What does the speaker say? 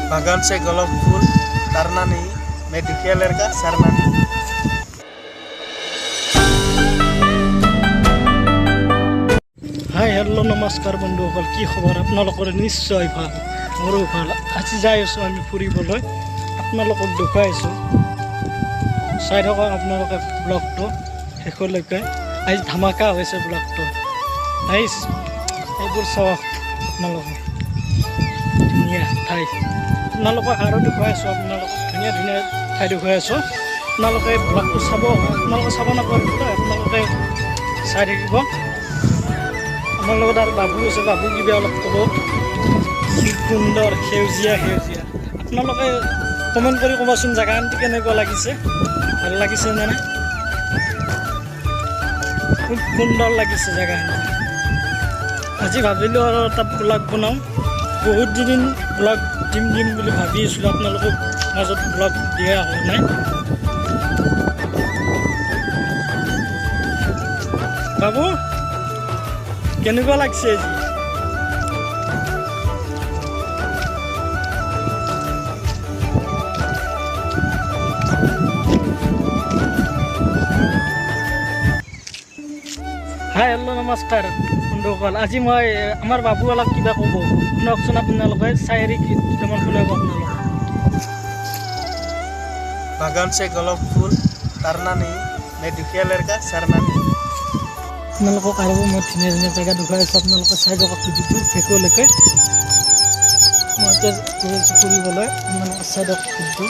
बागान से गोलाप फूल तरना नहीं, मैं दुखिया लड़का सरना नहीं। हाय हेलो नमस्कार बंधुসকল কি খবৰ আপোনালোকৰ নিশ্চয় ভাল মোৰো ভাল আজি যাই আছো আমি ফুৰিবলৈ আপোনালোকক দেখাইছো চাই থাকক আপোনালোকে ব্লগটো শেষলৈকে আজি ধামাকা হৈছে ব্লগটো গাইস এইবোৰ চাওক আপোনালোকে ধুনীয়া ঠাই আপোনালোকক আৰু দেখাইছো আপোনালোকক ধুনীয়া ধুনীয়া ঠাই দেখাইছো আপোনালোকে ব্লগটো চাব আপোনালোকে চাব নাপাৰিব আপোনালোকে চাই থাকিব আমার লগত আর বাবু আছে বাবু কিবা অলপ কব কি সুন্দর সেউজীয়া সেউজীয়া আপোনালোকে কমেন্ট কৰি কবচোন জাগাটো কেনেকুৱা লাগিছে ভাল লাগিছে নে নাই খুব সুন্দৰ লাগিছে জাগাটো আজি ভাবিলো আৰু এটা ব্লগ বনাও বহুত দিন ব্লগ দিম বুলি ভাবি আছিলো আপোনালোকক মাজত ব্লগ দিয়া হোৱা নাই বাবু কেনেকুৱা লাগছে আজি হাই হেল্ল' নমস্কাৰ বন্ধুসকল আজি মই আমাৰ বাবু অলপ কিবা ক'ব শুনকচোন আপোনালোকে চায়েৰী কেইটামান শুনাব আপোনালোকে बागान से गोलाप फूल तरना नहीं, मैं दुखिया लड़का सरना नहीं। আপোনালোকক আৰু মই ধুনীয়া ধুনীয়া জেগা দেখুৱাই আছোঁ আপোনালোকে চাই যাওক ভিডিঅ'টো শেষলৈকে মই এতিয়া গৈ আছোঁ ফুৰিবলৈ আপোনালোকে চাই যাওক ভিডিঅ'টো